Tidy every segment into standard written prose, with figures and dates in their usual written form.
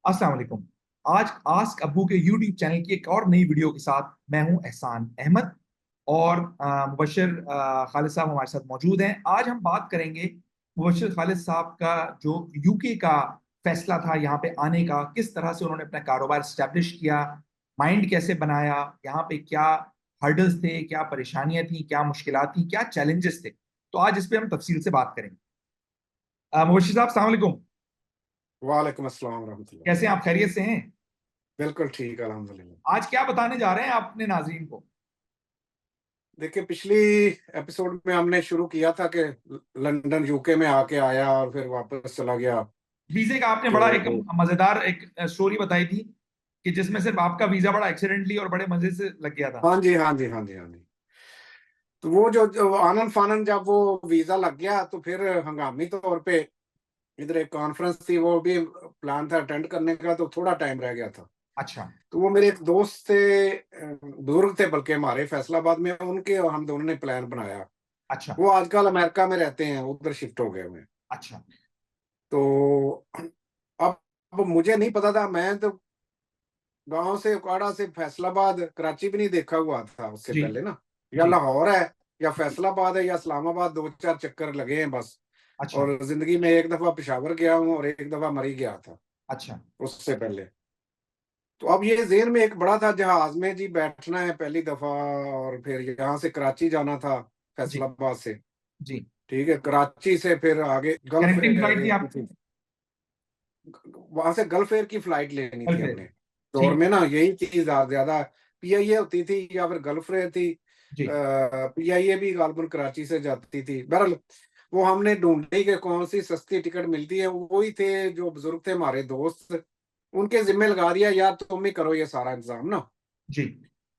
अस्सलाम वालेकुम। आज आस्क अब्बू के यूट्यूब चैनल की एक और नई वीडियो के साथ मैं हूं एहसान अहमद और मुबश्शिर खालिद साहब हमारे साथ मौजूद हैं। आज हम बात करेंगे मुबश्शिर खालिद साहब का जो यूके का फैसला था यहाँ पे आने का, किस तरह से उन्होंने अपना कारोबार स्टैब्लिश किया, माइंड कैसे बनाया, यहाँ पे क्या हर्डल्स थे, क्या परेशानियां थी, क्या मुश्किलात थी, क्या चैलेंजेस थे। तो आज इस पे हम तफसील से बात करेंगे। मुबश्शिर साहब अस्सलाम वालेकुम। वालेकुम अस्सलाम रहमतुल्लाह। कैसे हैं आप, खैरियत से हैं? बिल्कुल ठीक है, अल्हम्दुलिल्लाह। आज क्या बताने जा रहे हैं आप अपने नाजरीन को? देखिए, पिछली एपिसोड में हमने शुरू किया था कि लंदन यूके में आके आया और फिर वापस चला गया। वीजे का आपने बड़ा एक तो मजेदार एक स्टोरी बताई थी कि जिसमें सिर्फ आपका वीजा बड़ा एक्सीडेंटली और बड़े मजे से लग गया था। हाँ जी, हाँ जी, हाँ जी, हाँ जी। तो वो जो आनन फानन जब वो वीजा लग गया तो फिर हंगामी तौर पे इधर एक कॉन्फ्रेंस थी, वो भी प्लान था अटेंड करने का, तो थोड़ा टाइम रह गया था। अच्छा। तो वो मेरे एक दोस्त थे, बुजुर्ग थे बल्कि हमारे, फैसलाबाद में, उनके और हम दोनों ने प्लान बनाया। अच्छा। वो आजकल अमेरिका में रहते हैं, उधर शिफ्ट हो गए हुए हैं। अच्छा। तो अब मुझे नहीं पता था, मैं तो गांव से, उकाड़ा से फैसलाबाद, कराची भी नहीं देखा हुआ था उससे जी। पहले ना। या जी। लाहौर है या फैसलाबाद है या इस्लामाबाद, दो चार चक्कर लगे हैं बस। अच्छा। और जिंदगी में एक दफा पेशावर गया हूँ और एक दफा मरी गया था अच्छा। उससे पहले। तो अब ये जेहन में एक बड़ा था, जहाज में जी बैठना है पहली दफा, और फिर यहाँ से कराची जाना था, जी। फैसलाबाद से। जी। ठीक है, कराची से फिर आगे गल्फ कनेक्टिंग फ्लाइट थी एयर की आप? थी, वहां से गल्फ एयर की फ्लाइट लेनी कल थी फिर? हमने। दौर ठीक में है। ना यही चीज ज्यादा पीआईए होती थी या फिर गल्फ एयर थी। जी। पीआईए भी गालबन कराची से जाती थी। बहरहाल वो हमने ढूंढी कि कौन सी सस्ती टिकट मिलती है, वही थे जो बुजुर्ग थे हमारे दोस्त, उनके जिम्मे लगा दिया, यार तुम ही करो ये सारा इंतजाम ना। जी।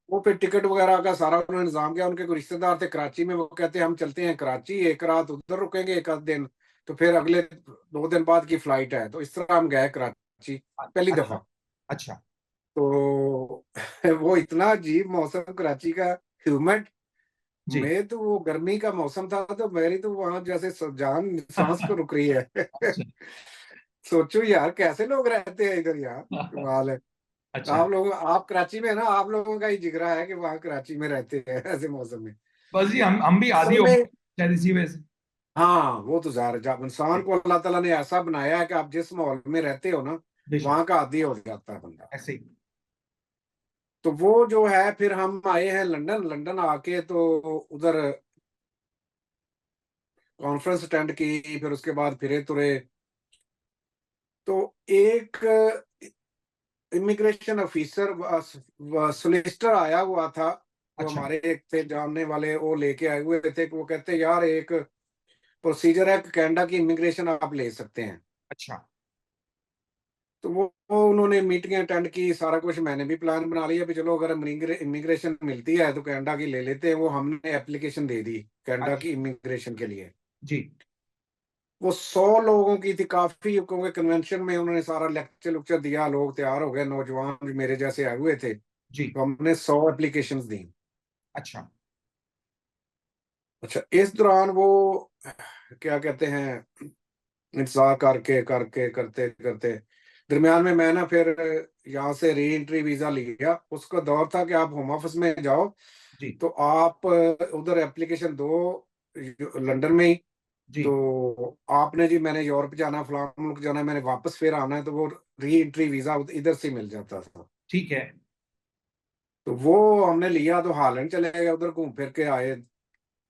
वो फिर टिकट वगैरह का सारा उन्होंने इंतजाम किया। उनके कोई रिश्तेदार थे कराची में, वो कहते हैं हम चलते हैं कराची, एक रात उधर रुकेंगे, एक आध दिन, तो फिर अगले 2 दिन बाद की फ्लाइट है। तो इस तरह हम गए कराची पहली अच्छा। दफा। अच्छा। तो वो इतना अजीब मौसम कराची का, ह्यूमिड। जी। मैं तो वो गर्मी का मौसम था, तो मेरी तो वहां जैसे जान सांस पे रुक रही है। अच्छा। सोचो यार, कैसे लोग रहते हैं इधर यार, कमाल है। अच्छा। आप कराची में है ना, आप लोगों का ही जिगरा है कि वहां कराची में रहते हैं ऐसे मौसम में। बस जी, हम भी आदी असल हो गए में शायद इसी वजह से। हाँ, वो तो जार जब इंसान जी। को अल्लाह ताला ने ऐसा बनाया है कि आप जिस माहौल में रहते हो ना, बेशक। वहां का आदी हो जाता है बंदा। ऐसे ही। तो वो जो है, फिर हम आए हैं लंदन। लंदन आके तो उधर कॉन्फ्रेंस अटेंड की, फिर उसके बाद फिरे तुरे। तो एक इमिग्रेशन ऑफिसर, सोलिसिटर आया हुआ था, वो अच्छा। हमारे एक थे जानने वाले, वो लेके आए हुए थे कि वो कहते यार एक प्रोसीजर है कि कनाडा की इमिग्रेशन आप ले सकते हैं। अच्छा। तो वो उन्होंने मीटिंग अटेंड की, सारा कुछ मैंने भी प्लान बना लिया भी, चलो अगर इमिग्रेशन मिलती है तो कनाडा की ले लेते हैं। वो हमने एप्लीकेशन दे दी कनाडा अच्छा। की इमिग्रेशन के लिए। जी। वो 100 लोगों की थी, काफी, क्योंकि कन्वेंशन में उन्होंने सारा लेक्चर लुक्चर दिया, लोग तैयार हो गए, नौजवान जो मेरे जैसे आए हुए थे। जी। तो हमने 100 एप्लीकेशंस दी। अच्छा। अच्छा, इस दौरान वो क्या कहते हैं, इंतजार करके करके करते करते दरमियान में मैं ना फिर यहाँ से री एंट्री वीजा लिया। उसका दौर था कि आप होम ऑफिस में जाओ, जी। तो आप उधर एप्लीकेशन दो लंदन में ही। जी। तो आपने जी मैंने यूरोप जाना, फलां मुल्क जाना है, मैंने वापस फिर आना है, तो वो री एंट्री वीजा इधर से मिल जाता था। ठीक है। तो वो हमने लिया, तो हालैंड चले गए, उधर घूम फिर के आए।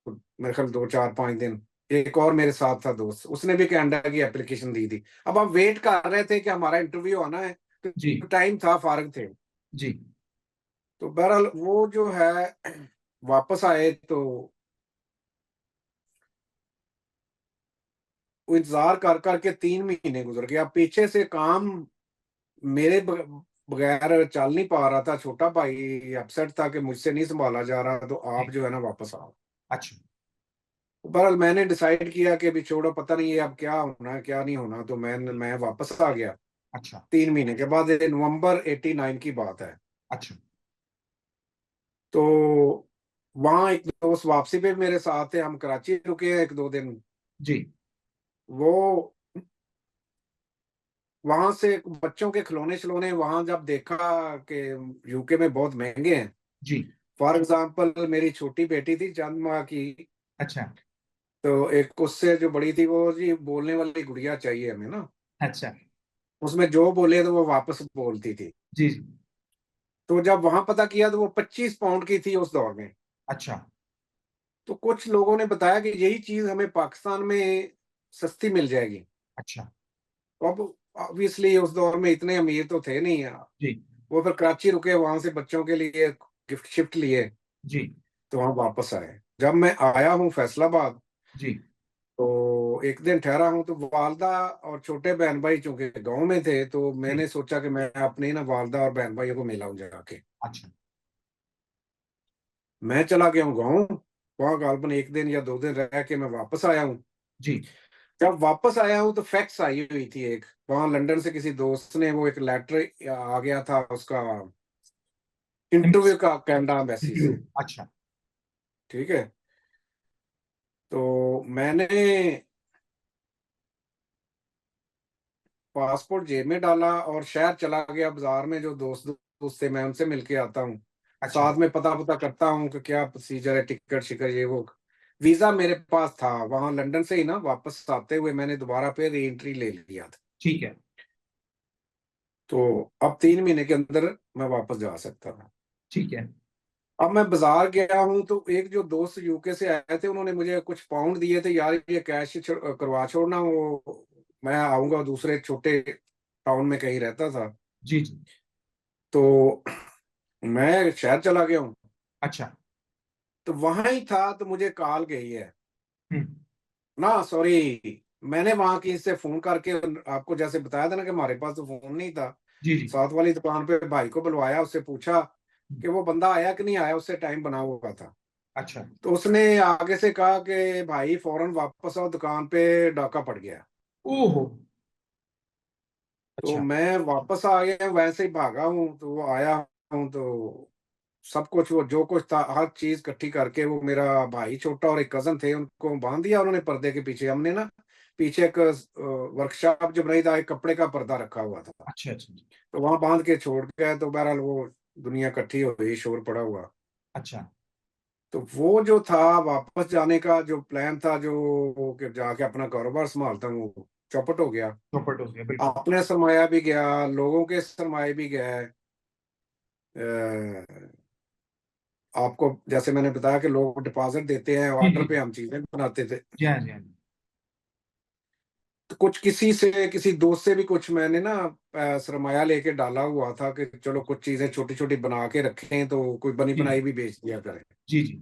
मेरे ख्याल 2 4 5 दिन। एक और मेरे साथ था दोस्त, उसने भी कनाडा की एप्लीकेशन दी थी। अब हम वेट कर रहे थे कि हमारा इंटरव्यू आना है, जी। तो टाइम था, फारग थे। जी। तो बहरहाल वो जो है, वापस आए तो वो इंतजार कर करके 3 महीने गुजर गया। पीछे से काम मेरे बगैर चल नहीं पा रहा था। छोटा भाई अपसेट था कि मुझसे नहीं संभाला जा रहा, तो जी। आप जो है ना वापस आओ। अच्छा। बहरहाल मैंने डिसाइड किया कि अभी छोड़ो, पता नहीं है अब क्या होना है क्या नहीं होना, तो मैं वापस आ गया। अच्छा। 3 महीने के बाद, ये नवंबर 89 की बात है। अच्छा। तो वहाँ एक दोस्त वापसी पे मेरे साथ थे, हम कराची रुके 1 2 दिन। जी। वो वहां से बच्चों के खिलौने खिलौने वहां जब देखा कि यूके में बहुत महंगे हैं। जी। फॉर एग्जाम्पल मेरी छोटी बेटी थी चंद माह की, अच्छा। तो एक उससे जो बड़ी थी वो जी बोलने वाली गुड़िया चाहिए हमें ना, अच्छा। उसमें जो बोले तो वो वापस बोलती थी। जी जी। तो जब वहां पता किया तो वो 25 पाउंड की थी उस दौर में। अच्छा। तो कुछ लोगों ने बताया कि यही चीज हमें पाकिस्तान में सस्ती मिल जाएगी। अच्छा। तो अब ऑब्वियसली उस दौर में इतने अमीर तो थे नहीं यार। जी वो फिर कराची रुके, वहां से बच्चों के लिए गिफ्ट शिफ्ट लिए, जी। तो वहां वापस आए। जब मैं आया हूँ फैसलाबाद, जी। तो एक दिन ठहरा हूँ, तो वालदा और छोटे बहन भाई चूंकि गांव में थे, तो जी। मैंने सोचा कि मैं अपनी ना वालदा और बहन भाइयों को मिलाऊं जाके। अच्छा। मैं चला गया हूँ गाँव, वहां गालबन एक दिन या 2 दिन रह के मैं वापस आया हूँ। जी। जब वापस आया हूँ तो फैक्स आई हुई थी एक, वहां लंदन से किसी दोस्त ने वो एक लेटर आ गया था उसका, इंटरव्यू का, कनाडा एम्बेसी इंटरव्यू। से। अच्छा। ठीक है। तो मैंने पासपोर्ट जेब में डाला और शहर चला गया, बाजार में जो दोस्त दोस्त थे मैं उनसे मिलके आता हूँ, अच्छा। साथ में पता पता करता हूँ कि क्या प्रोसीजर है, टिकट शिकट ये वो। वीजा मेरे पास था, वहां लंदन से ही ना वापस आते हुए मैंने दोबारा पे री एंट्री ले लिया था। ठीक है। तो अब 3 महीने के अंदर मैं वापस जा सकता था। ठीक है। अब मैं बाजार गया हूँ तो एक जो दोस्त यूके से आए थे उन्होंने मुझे कुछ पाउंड दिए थे, यार ये कैश करवा छोड़ना, वो मैं आऊंगा, दूसरे छोटे टाउन में कहीं रहता था। जी जी। तो मैं शहर चला गया हूँ, अच्छा। तो वहां ही था तो मुझे कॉल गई है हम्म। ना, सॉरी, मैंने वहां की से फोन करके आपको जैसे बताया था ना कि हमारे पास तो फोन नहीं था, जी जी। साथ वाली दुकान पे भाई को बुलवाया, उससे पूछा हम्म। कि वो बंदा आया कि नहीं आया, उससे टाइम बना हुआ था। अच्छा। तो उसने आगे से कहा कि भाई फौरन वापस आओ, दुकान पे डाका पड़ गया। ओहो। तो अच्छा। मैं वापस आ गया, वैसे ही भागा हूँ, तो वो आया हूँ तो सब कुछ, वो जो कुछ था हर चीज इकट्ठी करके, वो मेरा भाई छोटा और एक कजन थे उनको बांध दिया उन्होंने पर्दे के पीछे। हमने ना पीछे एक वर्कशॉप जो बनाई था, एक कपड़े का पर्दा रखा हुआ था, अच्छा। अच्छा। तो वहां बांध के छोड़ गया। तो बहरहाल वो दुनिया इकट्ठी हो गई, शोर पड़ा हुआ। अच्छा। तो वो जो था वापस जाने का जो प्लान था, जो कि जाके अपना कारोबार संभालता हूँ, वो चौपट हो गया। चौपट हो गया बिल्कुल। अपने सरमाया भी गया, लोगों के सरमाए भी गए। आपको जैसे मैंने बताया कि लोग डिपॉजिट देते हैं, जी जी। ऑर्डर पे हम चीजें बनाते थे। जी हाँ जी हाँ जी। तो कुछ किसी से, किसी दोस्त से भी कुछ मैंने ना सरमाया लेके डाला हुआ था कि चलो कुछ चीजें छोटी छोटी बना के रखें, तो कोई बनी जी बनाई भी बेच दिया करें। जी। जी।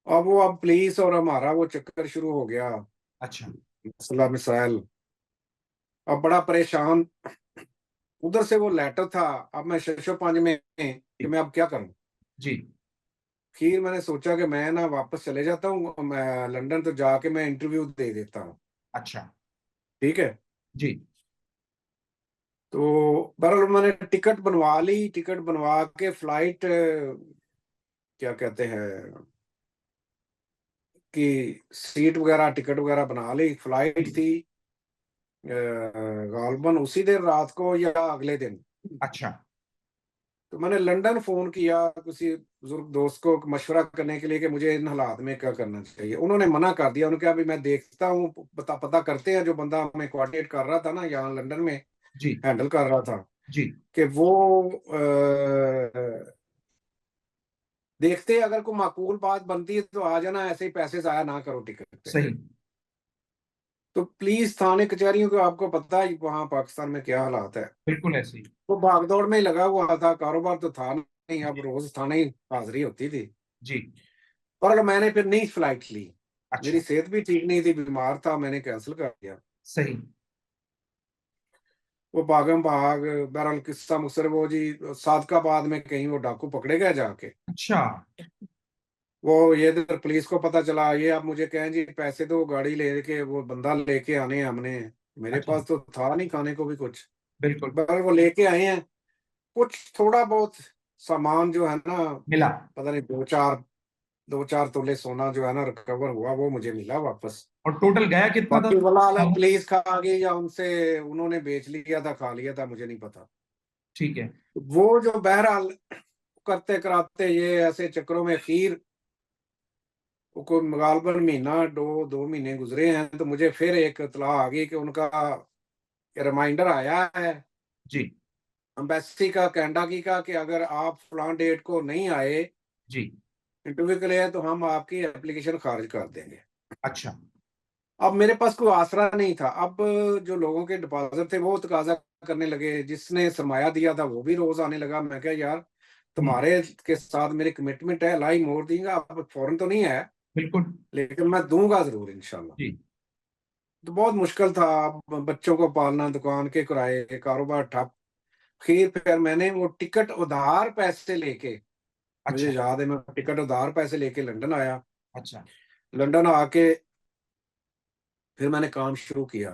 अब पुलिस और हमारा वो चक्कर शुरू हो गया, अच्छा। मसला मिसाइल। अब बड़ा परेशान, उधर से वो लेटर था। अब मैं शशो पंज में कि जी मैं अब क्या करूं। जी। फिर मैंने सोचा कि मैं ना वापस चले जाता हूँ, मैं लंदन तो जाके मैं इंटरव्यू दे देता हूँ। अच्छा। ठीक है। जी। तो बहरहाल मैंने टिकट बनवा ली, टिकट बनवा के फ्लाइट क्या कहते हैं कि सीट वगैरह टिकट वगैरह बना ली, फ्लाइट जी। थी गालबन उसी दिन रात को या अगले दिन। अच्छा। तो मैंने लंदन फोन किया किसी बुजुर्ग दोस्त को मशवरा करने के लिए कि मुझे इन हालात में क्या करना चाहिए। उन्होंने मना कर दिया, उन्होंने कहा अभी मैं देखता हूँ, पता पता करते हैं। जो बंदा हमें कोऑर्डिनेट कर रहा था ना यहाँ लंदन में, जी हैंडल कर रहा था, जी। कि वो देखते हैं, अगर कोई माकूल बात बनती है तो आ जाना, ऐसे ही पैसे जाया ना करो टिकट पे। सही। तो प्लीज थाने कचहरियों को, आपको पता है वहां पाकिस्तान में क्या हालात है। बिल्कुल ऐसे ही। वो भागदौड़ में ही लगा हुआ था, कारोबार तो था नहीं, अब रोज थाने ही हाजिरी होती थी। जी। पर मैंने फिर नहीं फ्लाइट ली, मेरी अच्छा। सेहत भी ठीक नहीं थी, बीमार था, मैंने कैंसिल कर दिया। सही। वो भागम भाग, बहरहाल किस्सा मुसर वो जी सादकाबाद में कहीं वो डाकू पकड़े गए जाके। अच्छा। वो ये इधर पुलिस को पता चला, ये आप मुझे कहें जी पैसे दो, गाड़ी लेके वो बंदा लेके आने हैं हमने, मेरे अच्छा। पास तो था नहीं खाने को भी कुछ। बिल्कुल। पर वो लेके आए हैं कुछ थोड़ा बहुत सामान जो है ना, मिला। पता नहीं 2-4 तोले सोना जो है ना रिकवर हुआ, वो मुझे मिला वापस। और टोटल गया कितना था? बाकी वाला पुलिस खा गई या उनसे उन्होंने बेच लिया था, खा लिया था, मुझे नहीं पता। ठीक है। वो जो बहरहाल करते कराते ये ऐसे चक्रों में फिर वो कोई गालबन महीना 2 महीने गुजरे हैं, तो मुझे फिर एक इतला आ गई कि उनका रिमाइंडर आया है जी एम्बेसी का, कनाडा की का, कि अगर आप फलां डेट को नहीं आए जी। इंटरव्यू के लिए तो हम आपकी एप्लीकेशन खारिज कर देंगे। अच्छा। अब मेरे पास कोई आसरा नहीं था। अब जो लोगों के डिपॉजिट थे वो तकाजा करने लगे, जिसने सरमाया दिया था वो भी रोज आने लगा। मैं कहा यार हम्म। तुम्हारे के साथ मेरी कमिटमेंट है, लाई मोड़ दूंगा, अब फौरन तो नहीं है बिल्कुल। लेकिन मैं दूंगा जरूर इंशाल्लाह। जी। तो बहुत मुश्किल था, बच्चों को पालना, दुकान के किराए, कारोबार ठप। फिर मैंने वो टिकट उधार पैसे लेके, मुझे अच्छा। याद है मैं टिकट उधार पैसे लेके लंदन आया। अच्छा। लंदन आके फिर मैंने काम शुरू किया।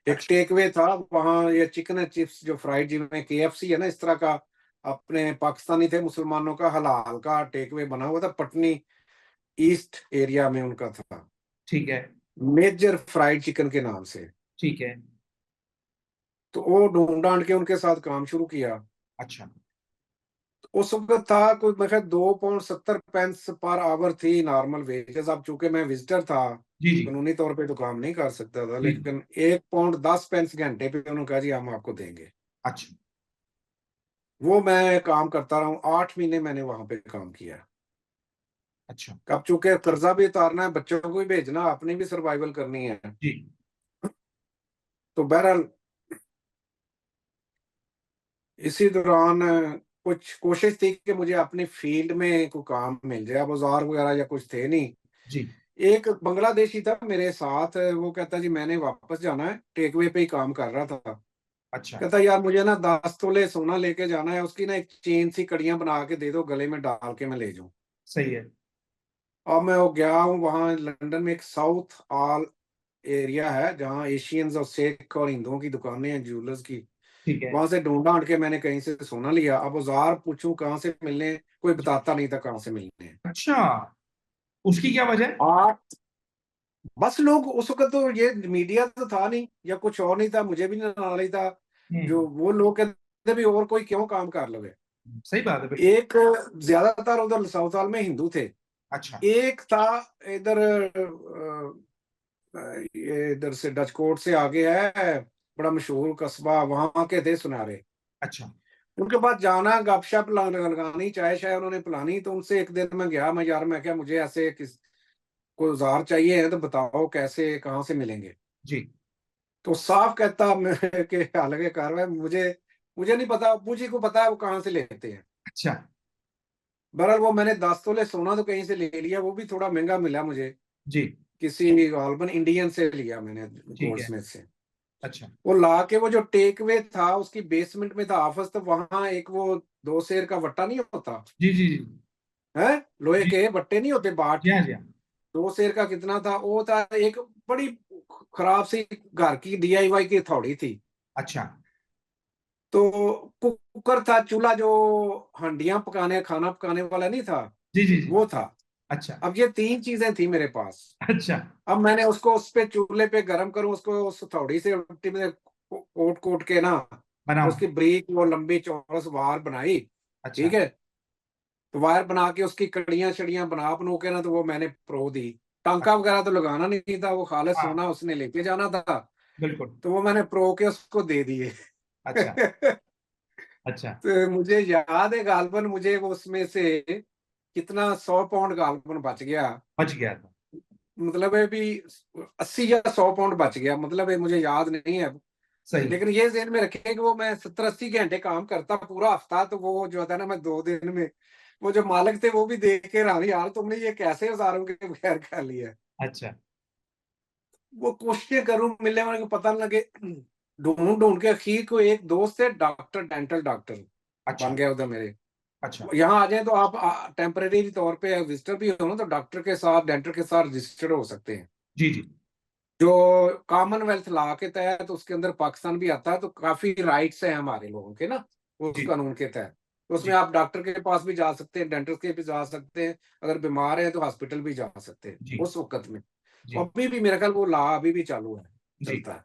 एक अच्छा। टेक वे था वहाँ, ये चिकन एंड चिप्स जो फ्राइड, जिनमें केएफसी है ना, इस तरह का अपने पाकिस्तानी थे मुसलमानों का हलाल का टेक वे बना हुआ था, पटनी ईस्ट एरिया में उनका था, ठीक है। मेजर फ्राइड चिकन के नाम से। ठीक है। तो वो ढूंढ ढांड के उनके साथ काम शुरू किया। अच्छा। उस वक्त था कोई मैं 2 पाउंड 70 पेंस पर आवर थी नॉर्मल वेजेस। अब चूंकि मैं विजिटर था, जी जी। कानूनी तौर पे तो काम नहीं कर सकता था, जी। लेकिन 1 पाउंड 10 पेंस घंटे पे उन्होंने कहा जी हम आपको देंगे। अच्छा। वो मैं काम करता रहा हूँ, 8 महीने मैंने वहां पे काम किया। अच्छा। अब चूंकि कर्जा भी उतारना है, बच्चों को भी भेजना, अपनी भी सर्वाइवल करनी है, जी। तो बहरहाल इसी दौरान कुछ कोशिश थी कि मुझे अपनी फील्ड में कोई काम मिल जाए। अब औजार वगैरह या कुछ थे नहीं। जी। एक बांग्लादेशी था मेरे साथ, वो कहता जी मैंने वापस जाना है, टेकवे पे ही काम कर रहा था। अच्छा। कहता यार मुझे ना 10 तोले सोना लेके जाना है, उसकी ना एक चेन सी कड़ियां बना के दे दो, गले में डाल के मैं ले जाऊं। सही है। अब मैं वो गया हूँ वहाँ लंदन में, एक साउथ ऑल एरिया है जहाँ एशियंस और सिख और हिंदुओं की दुकानें हैं, ज्वेलर्स की। ठीक है। वहां से ढूंढ ढांड के मैंने कहीं से सोना लिया। अब औजार पूछूं कहाँ से मिलने, कोई जी। बताता नहीं था कहाँ से मिलने हैं। अच्छा, उसकी क्या वजह? आठ बस लोग उस वक्त तो ये मीडिया तो था नहीं या कुछ और नहीं था, मुझे भी ना नॉलेज था। जो हम्म। वो लोग कहते भी और कोई क्यों काम कर लगे। सही बात है, बिल्कुल। एक ज्यादातर उधर साउथ हाल में हिंदू थे। अच्छा। एक था इधर ये इधर से डच कोर्ट से आगे है, बड़ा मशहूर कस्बा, वहां के थे सुनारे। अच्छा। उनके पास जाना, गपशप लगानी, चाय शाय उन्होंने पिलानी। तो उनसे एक दिन मैं गया, मैं यार मैं क्या, मुझे ऐसे कोई औजार चाहिए है तो बताओ कैसे कहाँ से मिलेंगे। जी। तो साफ कहता मैं कि हालांकि कार्रवाई मुझे मुझे नहीं पता, मुझे को पता है वो कहाँ से लेते हैं। अच्छा। बहरहाल वो मैंने 10 तोले सोना तो कहीं से ले लिया, वो भी थोड़ा महंगा मिला मुझे, जी। किसी गालबन इंडियन से लिया मैंने, ठीक है। गोल्डस्मिथ से। अच्छा। वो ला के, वो जो टेक वे था उसकी बेसमेंट में था ऑफिस, तो वहां एक वो 2 शेर का वट्टा नहीं होता जी जी जी। है, लोहे जी के वट्टे नहीं होते बाट, जी हाँ, जी हाँ। 2 शेर का कितना था वो था। एक बड़ी खराब सी घर की डीआईवाई की हथौड़ी थी। अच्छा। तो कुकर था, चूल्हा जो हांडियां पकाने खाना पकाने वाला नहीं था, जी जी जी। वो था। अच्छा। अब ये 3 चीजें थी मेरे पास। अच्छा। अब मैंने उसको उस पे चूल्हे पे गर्म करूं, उसको उस हथौड़ी से मिट्टी में कोट कोट के ना, बनाओ। उसकी ब्रीक वो लंबी चौरस वार बनाई। अच्छा। ठीक है। तो वायर बना के उसकी कड़ियां शड़ियां बना के ना, तो वो मैंने प्रो दी। टांका वगैरह तो लगाना नहीं था, वो खालिस हाँ, सोना उसने लेके जाना था। बिल्कुल। तो वो मैंने प्रो के उसको दे दिए। अच्छा। अच्छा। तो मुझे याद है गालबन, मुझे वो उसमें से कितना 100 पाउंड गालबन बच गया। बच गया था। मतलब है भी 80 या 100 पाउंड बच गया, मतलब है मुझे याद नहीं है। सही है। लेकिन ये ज़हन में रखें कि वो मैं 70-80 घंटे काम करता पूरा हफ्ता, तो वो जो था ना मैं 2 दिन में, वो जो मालिक थे वो भी देख के रानी, यार तुमने ये कैसे औजारों के बगैर कर लिया है। अच्छा। वो कोशिशें करूं मिलने वाले को पता न लगे, ढूंढ ढूंढ के आखिर को एक दोस्त है डॉक्टर, डेंटल डॉक्टर अच्छा। बन गया उधर मेरे। अच्छा। यहाँ आ जाए तो आप टेम्परेरी तौर पे विजिटर भी हो ना, तो डॉक्टर के साथ, डेंटल के साथ रजिस्टर्ड हो सकते हैं। जी जी। जो कॉमनवेल्थ लॉ के तहत उसके अंदर पाकिस्तान भी आता है, तो काफी राइट्स हैं हमारे लोगों के ना उस जी कानून के तहत। तो उसमें जी। आप डॉक्टर के पास भी जा सकते हैं, डेंटिस्ट के भी जा सकते हैं, अगर बीमार है तो हॉस्पिटल भी जा सकते हैं जी उस वक्त में। जी अभी भी मेरा ख्याल वो ला अभी भी चालू है, जी। चलता है।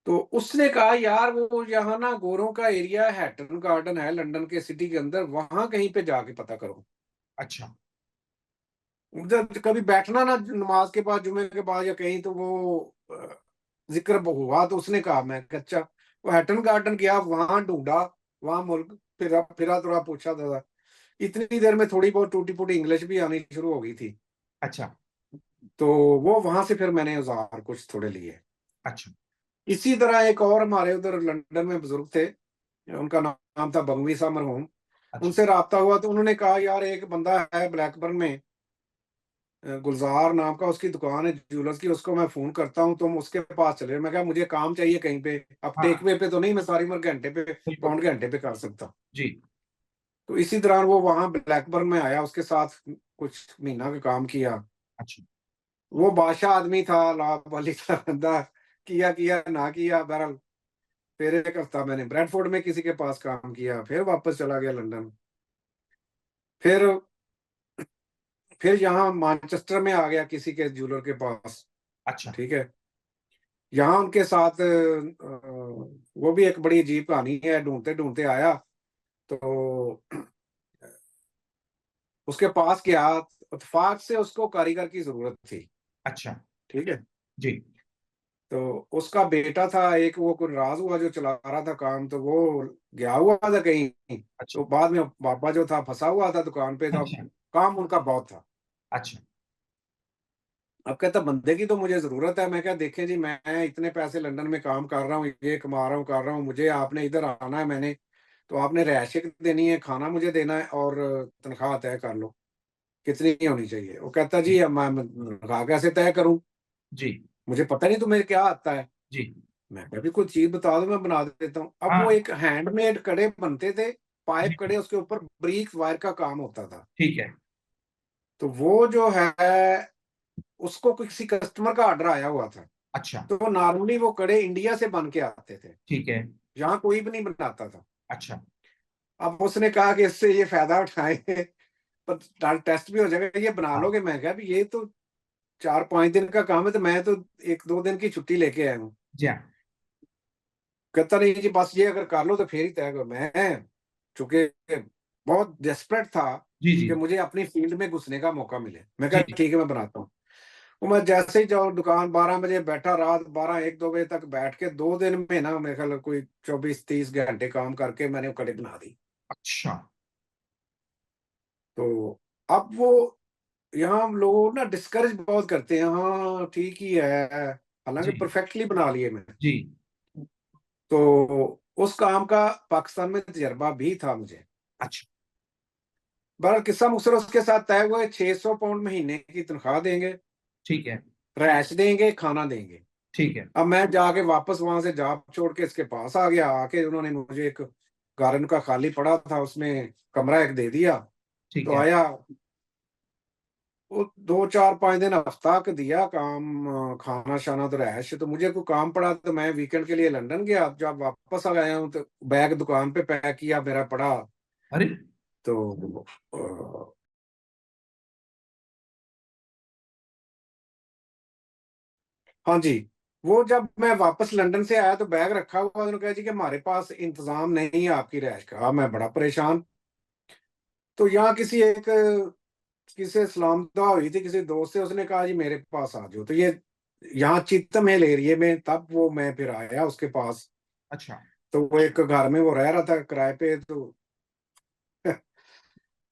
तो उसने कहा यार वो यहाँ ना गोरों का एरिया हैटन गार्डन है लंदन के सिटी के अंदर, वहां कहीं पे जाके पता करो। अच्छा जब कभी बैठना ना नमाज के बाद, जुमे के बाद या कहीं, तो वो जिक्र हुआ तो उसने कहा, मैं कहा, अच्छा। वो हैटन गार्डन गया, वहां ढूंढा, वहां मुल्क फिरा फिरा, थोड़ा पूछा था। इतनी देर में थोड़ी बहुत टूटी फूटी इंग्लिश भी आनी शुरू हो गई थी। अच्छा तो वो वहां से फिर मैंने औजार कुछ थोड़े लिए। अच्छा इसी तरह एक और हमारे उधर लंदन में बुजुर्ग थे, उनका नाम था बंगवी साहब मरहूम। अच्छा। उनसे राब्ता हुआ तो उन्होंने कहा यार एक बंदा है ब्लैकबर्न में, गुलजार नाम का, उसकी दुकान है ज्वेलर्स की, उसको मैं फोन करता हूँ, तुम उसके पास चले। मैं कहा मुझे काम चाहिए कहीं पे, अब टेक हाँ वे पे तो नहीं, मैं सारी उम्र घंटे पे, बिल्कुल। पौन घंटे पे कर सकता। जी। तो इसी दौरान वो वहां ब्लैकबर्न में आया, उसके साथ कुछ महीना का काम किया। अच्छा वो बादशाह आदमी था, लाभ वाली था बंदा, किया किया ना किया, बहरहाल फिर एक हफ्ता मैंने ब्रेडफोर्ड में किसी के पास काम किया, फिर वापस चला गया लंदन। फिर यहाँ मैनचेस्टर में आ गया किसी के ज्वेलर के पास। अच्छा ठीक है, यहाँ उनके साथ वो भी एक बड़ी अजीब कहानी है, ढूंढते ढूंढते आया तो उसके पास गया, इत्तेफाक से उसको कारीगर की जरूरत थी। अच्छा। ठीक है, जी। तो उसका बेटा था एक, वो कोई राज हुआ जो चला रहा था काम, तो वो गया हुआ था कहीं। अच्छा तो बाद में पापा जो था फंसा हुआ था दुकान पे, तो अब अच्छा काम उनका बहुत था। अच्छा अब कहता बंदे की तो मुझे जरूरत है। मैं क्या, देखें जी, मैं इतने पैसे लंदन में काम कर रहा हूँ, ये कमा रहा हूँ, कर रहा हूँ, मुझे आपने इधर आना है, मैंने तो आपने रिहायश देनी है, खाना मुझे देना है, और तनख्वाह तय कर लो कितनी होनी चाहिए। वो कहता जी अब मैं तनख्वाह कैसे तय करूं, जी मुझे पता नहीं तुम्हें क्या आता है। जी। मैं कहा भी कोई चीज बता दो, मैं बना देता हूँ। अब वो हाँ। एक हैंडमेड कड़े बनते थे, जी। पाइप कड़े, उसके ऊपर ब्रीक वायर का काम होता था। ठीक है। तो वो जो है, उसको किसी कस्टमर का ऑर्डर आया हुआ था। अच्छा। तो नॉर्मली वो कड़े इंडिया से बन के आते थे, ठीक है। यहाँ कोई भी नहीं बनाता था। अच्छा। अब उसने कहा कि इससे ये फायदा उठाएं, पर टेस्ट भी हो जाएगा, ये बना हाँ। लोगे। मैं कहा भी ये तो 4-5 दिन का काम है, तो मैं तो 1-2 दिन की छुट्टी लेके आया हूँ। जी हाँ। कहता नहीं जी, बस ये अगर कर लो तो फिर ही तय करो। मैं चूंकि बहुत डेस्परेट था जी जी कि मुझे अपनी फील्ड में घुसने का मौका मिले, मैं कहा जी। ठीक है मैं बनाता हूँ। वो मैं जैसे ही जाऊँ दुकान, 12 बजे बैठा, रात 12-1-2 बजे तक बैठ के 2 दिन में ना, मेरे ख्याल कोई 24-30 घंटे काम करके मैंने वो कड़े बना दी। अच्छा। तो अब वो, यहाँ हम लोग ना डिस्करेज बहुत करते हैं, हाँ ठीक ही है, हालांकि जी परफेक्टली बना लिए मैं। जी। तो उस काम का पाकिस्तान में तजर्बा भी था मुझे। अच्छा। बहरहाल किस्सा मुखसर उसके साथ तय हुए, 600 पाउंड महीने की तनख्वाह देंगे, ठीक है। रैश देंगे, खाना देंगे। ठीक है। अब मैं जाके वापस वहां से जॉब छोड़ के इसके पास आ गया। आके उन्होंने मुझे एक गार्डन का खाली पड़ा था, उसमें कमरा एक दे दिया। ठीक तो है। आया, वो 2-4-5 दिन हफ्ता का दिया काम, खाना शाना तो रैश। तो मुझे कोई काम पड़ा तो मैं वीकेंड के लिए लंदन गया। जब वापस आ गया हूँ तो बैग दुकान पे पैक किया, मेरा पड़ा। अरे। तो अ, हाँ जी, वो जब मैं वापस लंदन से आया तो बैग रखा हुआ, उन्होंने कहा जी कि हमारे पास इंतजाम नहीं है आपकी रैश का। मैं बड़ा परेशान। तो यहाँ किसी से सलाम दुआ हुई थी किसी दोस्त से, उसने कहा जी मेरे पास आ जाओ। तो ये यहाँ चित्तम हिल एरिए में, तब वो मैं फिर आया उसके पास। अच्छा। तो वो एक घर में वो रह रहा था किराए पे। तो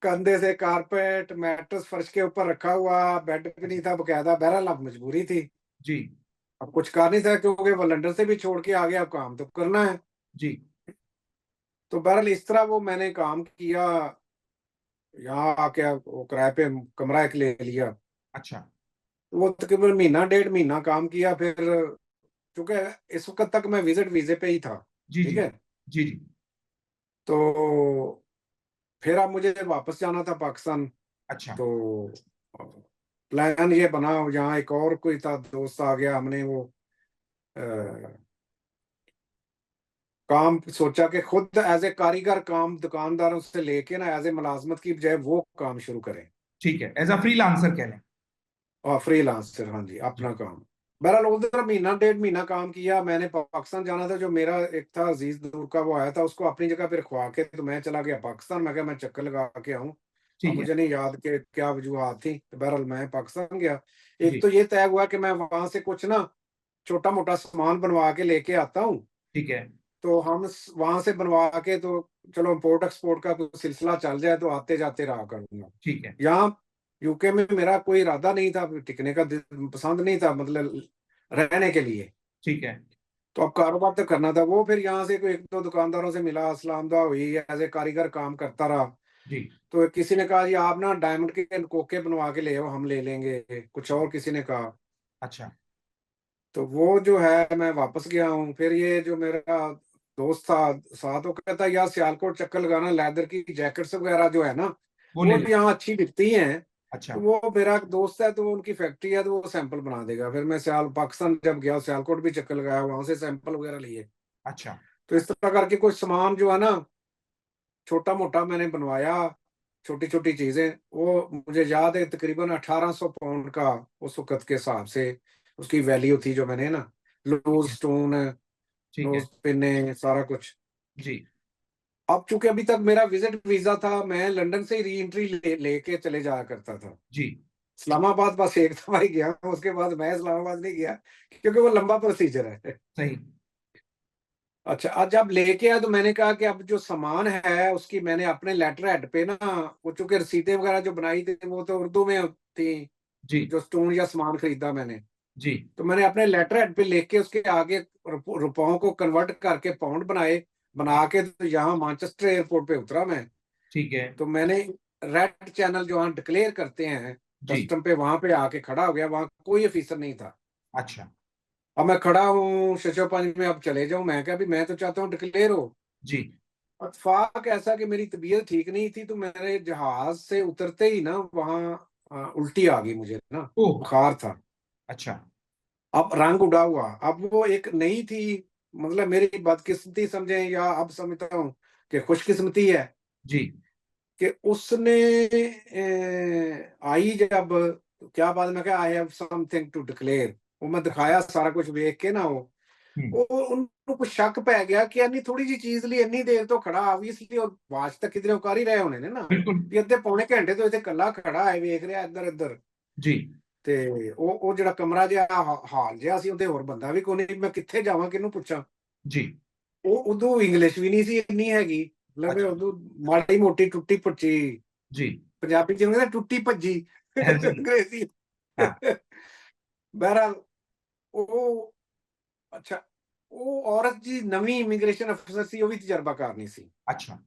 कंधे से कारपेट मैट्रेस फर्श के ऊपर रखा हुआ, बेड भी नहीं था बकायदा। बहरहाल अब मजबूरी थी, जी अब कुछ कर नहीं था, क्योंकि वो लंदन से भी छोड़ के आ गया, अब काम तो करना है। जी। तो बहरहाल इस तरह वो मैंने काम किया। यहाँ आके वो किराए पे कमरा एक ले लिया। अच्छा। वो तकरीबन महीना 1.5 महीना काम किया। फिर चूंकि इस वक्त तक मैं विजिट वीजे पे ही था। जी ठीक जी है, जी जी। तो फिर अब मुझे वापस जाना था पाकिस्तान। अच्छा। तो प्लान ये बना, यहाँ एक और कोई था दोस्त आ गया, हमने वो अ, काम सोचा कि खुद एज ए कारीगर काम दुकानदारों से लेके ना, एज ए मुलाजमत की बजाय वो काम शुरू करें। ठीक है, एज अ फ्रीलांसर कह लें। और फ्रीलांसर, हाँ जी, अपना काम। बहरहाल उधर महीना डेढ़ महीना काम किया मैंने। पाकिस्तान जाना था, जो मेरा एक था अजीज दूर का, वो आया था, उसको अपनी जगह पे रखवा के तो मैं चला गया पाकिस्तान। मैं क्या, मैं चक्कर लगा के आऊँ। अब ठीक है। मुझे नहीं याद कि क्या वजूहत थी, तो बहरहाल मैं पाकिस्तान गया। एक जी। तो ये तय हुआ कि मैं वहां से कुछ ना छोटा मोटा सामान बनवा के लेके आता हूँ। ठीक है। तो हम वहां से बनवा के तो चलो इम्पोर्ट एक्सपोर्ट का कुछ सिलसिला चल जाए तो आते जाते रहा करूंगा। ठीक है। यहाँ यूके में मेरा कोई इरादा नहीं था टिकने का, पसंद नहीं था मतलब रहने के लिए। ठीक है। तो अब कारोबार तो करना था। वो फिर यहाँ से कोई एक दो दुकानदारों से मिला, सलाम दुआ हुई, एज ए कारीगर काम करता रहा। जी। तो किसी ने कहा जी आप ना डायमंड के कोके बनवा के ले आओ, हम ले लेंगे। कुछ और किसी ने कहा। अच्छा। तो वो जो है मैं वापस गया हूँ। फिर ये जो मेरा दोस्त था साथ, वो कहता यार सियालकोट चक्कर लगाना, लेदर की जैकेट्स वगैरह जो है ना वो ले वो ले। यहाँ अच्छी बिकती हैं। अच्छा। तो वो मेरा एक दोस्त है, तो वो उनकी फैक्ट्री है, तो वो सैंपल बना देगा। फिर मैं सियाल पाकिस्तान जब गया, सियालकोट भी चक्कर लगाया, वहां से सैंपल वगैरह लिए। अच्छा। तो इस तरह करके कुछ सामान जो है ना छोटा मोटा मैंने बनवाया, छोटी छोटी चीजें। वो मुझे याद है तकरीबन 1800 पाउंड का उस वक्त के हिसाब से उसकी वैल्यू थी, जो मैंने ना ठीक लूज है। स्टोन, ठीक नोज है। पिन, सारा कुछ। जी। अब चूंकि अभी तक मेरा विजिट वीजा था, मैं लंदन से ही री एंट्री लेके चले जाया करता था। जी। इस्लामाबाद बस एक दफा ही गया, उसके बाद मैं इस्लामाबाद नहीं गया, क्योंकि वो लंबा प्रोसीजर है। सही। अच्छा, आज जब लेके आया तो मैंने कहा कि अब जो सामान है उसकी मैंने अपने लेटर हेड पे ना, वो चूंकि रसीदें वगैरह जो बनाई थी वो तो उर्दू में थी, जी। जो स्टोन या सामान खरीदा मैंने। जी। तो मैंने अपने लेटर हेड पे लिख के उसके आगे रुपयों को कन्वर्ट करके पाउंड बनाए, बना जी। के तो यहाँ मैनचेस्टर एयरपोर्ट पे उतरा मैं। ठीक है। तो मैंने रेड चैनल जो वहाँ डिक्लेयर करते हैं जी। कस्टम पे, वहां पे आके खड़ा हो गया। वहां कोई ऑफिसर नहीं था। अच्छा। अब मैं खड़ा हूँ शशो पंज में, अब चले जाऊं। मैं क्या, भी मैं तो चाहता हूँ डिक्लेयर हो। जी। इत्तेफाक ऐसा कि मेरी तबीयत ठीक नहीं थी, तो मेरे जहाज से उतरते ही ना वहां उल्टी आ गई मुझे ना, ओह। बुखार था। अच्छा। अब रंग उड़ा हुआ। अब वो एक नई थी, मतलब मेरी बदकिस्मती समझे या अब समझता हूँ कि खुशकिस्मती है जी। कि उसने आई जब, क्या बात, मैं क्या, I have something to declare. वो मैं अच्छा। दिखाया सारा कुछ देख के ना, हम्म। वो उनको कुछ शक पै गया कि यानी थोड़ी जी चीज ਲਈ ਇੰਨੀ ਦੇਰ ਤੋਂ ਖੜਾ ਆਬਵੀਅਸਲੀ, ਔਰ ਬਾਅਦ ਤੱਕ ਕਿਧਰੇ ਕਰ ਹੀ ਰਹੇ ਹੋਣੇ ਨੇ ਨਾ, बिल्कुल। ਵੀ ਅੱਧੇ ਪੌਣੇ ਘੰਟੇ ਤੋਂ ਇੱਥੇ ਕੱਲਾ ਖੜਾ ਹੈ, ਵੇਖ ਰਿਹਾ ਇੱਧਰ ਇੱਧਰ। जी। ਤੇ ਉਹ ਜਿਹੜਾ ਕਮਰਾ ਜਿਹਾ ਹਾਲ ਜਿਹਾ ਸੀ, ਉਹਦੇ ਹੋਰ ਬੰਦਾ ਵੀ ਕੋਈ ਨਹੀਂ, ਮੈਂ ਕਿੱਥੇ ਜਾਵਾਂ, ਕਿਹਨੂੰ ਪੁੱਛਾਂ। जी। ਉਹ ਉਦੋਂ ਇੰਗਲਿਸ਼ ਵੀ ਨਹੀਂ ਸੀ ਇੰਨੀ ਹੈਗੀ, ਮਤਲਬ अच्छा। ਉਦੋਂ ਮਾੜੀ ਮੋਟੀ ਟੁੱਟੀ ਭੱਜੀ, जी। ਪੰਜਾਬੀ ਚ ਕਹਿੰਦੇ ਟੁੱਟੀ ਭੱਜੀ एब्सोल्युटली। ਅੰਗਰੇਜ਼ੀ। हाँ। ਬਹਰਾਲ ਉਹ, ਅੱਛਾ, ਉਹ ਔਰਤ ਜੀ ਨਵੀਂ ਇਮੀਗ੍ਰੇਸ਼ਨ ਅਫਸਰ ਸੀ, ਉਹ ਵੀ ਤਜਰਬਾਕਾਰ ਨਹੀਂ ਸੀ। अच्छा।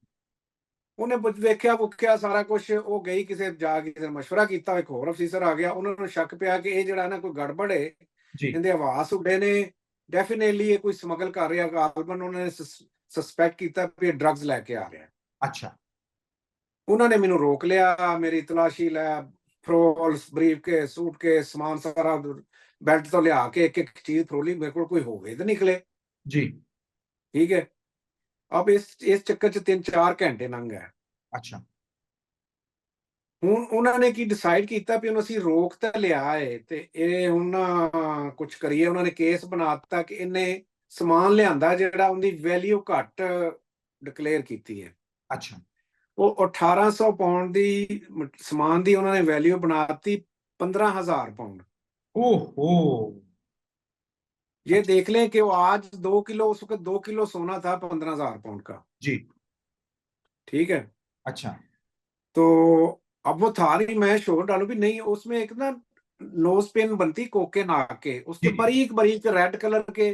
ਉਹਨੇ ਵੇਖਿਆ ਵੁਖਿਆ ਸਾਰਾ ਕੁਝ, ਉਹ ਗਈ ਕਿਸੇ ਜਾ ਕੇ ਕਿਸੇ ਮਸ਼ਵਰਾ ਕੀਤਾ, ਇੱਕ ਹੋਰ ਅਫਸਰ ਆ ਗਿਆ, ਉਹਨਾਂ ਨੂੰ ਸ਼ੱਕ ਪਿਆ ਕਿ ਇਹ ਜਿਹੜਾ ਨਾ ਕੋਈ ਗੜਬੜ ਹੈ, जी। ਇਹਦੇ ਹਵਾਸ ਉੱਡੇ ਨੇ, ਡੈਫੀਨੇਟਲੀ ਇਹ ਕੋਈ ਸਮਗਲ ਕਰ ਰਿਹਾ। ਗਾਲਬਨ ਉਹਨਾਂ ਨੇ ਸਸਪੈਕਟ ਕੀਤਾ ਵੀ ਇਹ ਡਰੱਗਸ ਲੈ ਕੇ ਆ ਰਿਹਾ। अच्छा। ਉਹਨਾਂ ਨੇ ਮੈਨੂੰ ਰੋਕ ਲਿਆ, ਮੇਰੀ ਤਲਾਸ਼ੀ ਲੈ, ਫਰੋਲਸ, ਬਰੀਫ ਕੇ, ਸੂਟ ਕੇ, ਸਮਾਨ ਸਾਰਾ ਬੈਲਟ ਤੋਂ ਲਿਆ ਕੇ ਇੱਕ ਇੱਕ ਚੀਜ਼ ਫਰੋਲੀ, ਮੇਰੇ ਕੋਲ ਕੋਈ ਹੋਵੇ ਤਾਂ ਨਿਕਲੇ। जी। ਠੀਕ ਹੈ। अब ਇਸ ਚੱਕਰ ਚ 3-4 ਘੰਟੇ ਲੰਘ ਗਏ। अच्छा। ਹੁਣ ਉਹਨਾਂ ਨੇ ਕੀ ਡਿਸਾਈਡ ਕੀਤਾ ਵੀ ਉਹਨੂੰ ਅਸੀਂ ਰੋਕ ਤਾਂ ਲਿਆ ਏ, ਤੇ ਇਹ ਹੁਣ ਕੁਝ ਕਰੀਏ। ਉਹਨਾਂ ਨੇ ਕੇਸ ਬਣਾ ਦਿੱਤਾ ਕਿ ਇਹਨੇ ਸਮਾਨ ਲਿਆਂਦਾ ਜਿਹੜਾ ਉਹਦੀ ਵੈਲਿਊ ਘੱਟ ਡਿਕਲੇਅਰ ਕੀਤੀ ਹੈ। अच्छा। ਉਹ 1800 ਪਾਉਂਡ ਦੀ ਸਮਾਨ ਦੀ ਉਹਨਾਂ ਨੇ वैल्यू बनाती 15,000 पाउंड। ओहो। ये अच्छा। देख लें कि वो आज 2 किलो, उस वक्त 2 किलो सोना था 15,000 पाउंड का। जी। ठीक है। अच्छा। तो अब वो था नहीं, मैं शोर डालू भी नहीं, उसमें एक ना नोज पिन बनती कोके नाक के, उसके जी। बारीक बारीक रेड कलर के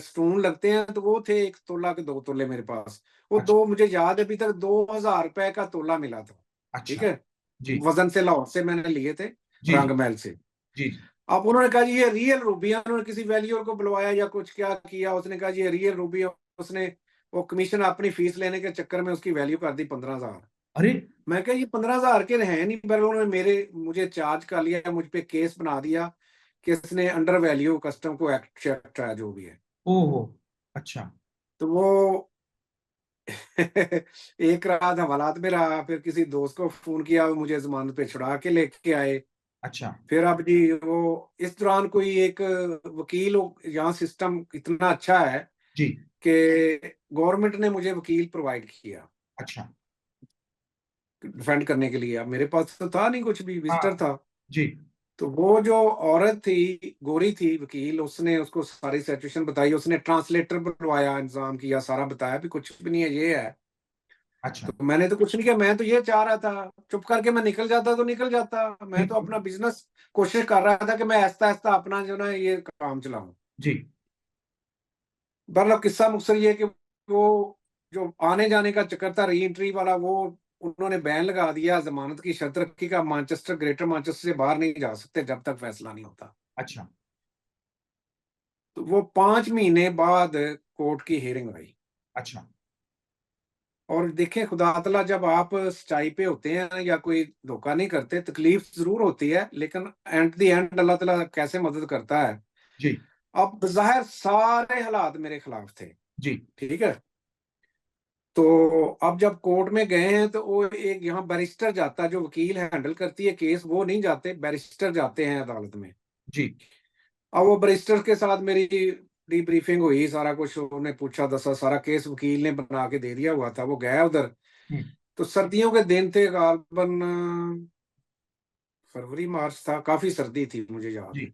स्टोन लगते हैं, तो वो थे 1 तोला के 2 तोले मेरे पास। वो अच्छा। दो मुझे याद है, अभी तक 2,000 रुपए का तोला मिला था। ठीक अच्छा। है। जी। वजन से लाहौर से मैंने लिए थे, जी। जी। रंग महल से। जी। अब उन्होंने कहा जी ये रियल रूबी है। उन्होंने किसी वैल्यूअर को बुलवाया या कुछ क्या किया, उसने कहा जी ये रियल रूबी है। उसने वो कमीशन अपनी फीस लेने के चक्कर में उसकी वैल्यू कर दी 15,000। अरे। मैं क्या, ये 15,000 के है नहीं, पर उन्होंने मुझे चार्ज कर लिया, मुझ पे केस बना दिया कि इसने अंडर वैल्यू कस्टम को एक्ट है जो भी है। ओहो। अच्छा। तो वो एक रात हवालात में रहा, फिर किसी दोस्त को फोन किया, वो मुझे जमानत पे छुड़ा के लेके आए। अच्छा फिर अब जी वो इस दौरान कोई एक वकील यहाँ सिस्टम इतना अच्छा है जी। कि गवर्नमेंट ने मुझे वकील प्रोवाइड किया अच्छा। डिफेंड करने के लिए। अब मेरे पास तो था नहीं कुछ भी, विजिटर हाँ था। जी। तो वो जो औरत थी, गोरी थी वकील, उसने उसको सारी सिचुएशन बताई, उसने ट्रांसलेटर बुलवाया, इंतजाम किया, सारा बताया भी कुछ भी नहीं है, ये है। अच्छा। तो मैंने तो कुछ नहीं किया, मैं तो ये चाह रहा था चुप करके मैं निकल जाता तो निकल जाता। मैं तो बिल्कुल। अपना बिजनेस कोशिश कर रहा था कि मैं आहिस्ता आहिस्ता अपना जो ना ये काम चलाऊं। जी। बहरहाल किस्सा मुख्तसर ये कि वो जो आने जाने का चक्कर था री एंट्री वाला, वो उन्होंने बैन लगा दिया, जमानत की शर्त रखी का मैनचेस्टर, ग्रेटर मैनचेस्टर से बाहर नहीं जा सकते जब तक फैसला नहीं होता। अच्छा। तो वो 5 महीने बाद कोर्ट की हियरिंग हुई। अच्छा। और देखें खुदा तला, जब आप सच्चाई पे होते हैं या कोई धोखा नहीं करते, तकलीफ जरूर होती है, लेकिन एट द एंड अल्लाह तला कैसे मदद करता है। जी। अब बज़ाहिर सारे हालात मेरे खिलाफ थे, जी। ठीक है। तो अब जब कोर्ट में गए हैं तो वो एक यहाँ बैरिस्टर जाता है, जो वकील हैंडल करती है केस, वो नहीं जाते, बैरिस्टर जाते हैं अदालत में। जी। अब वो बैरिस्टर के साथ मेरी डीब्रीफिंग हुई, सारा कुछ उन्होंने पूछा दसा, सारा केस वकील ने बना के दे दिया हुआ था। वो गया उधर, हम्म। तो सर्दियों के दिन थे, गालबन फरवरी मार्च था, काफी सर्दी थी मुझे याद है। जी।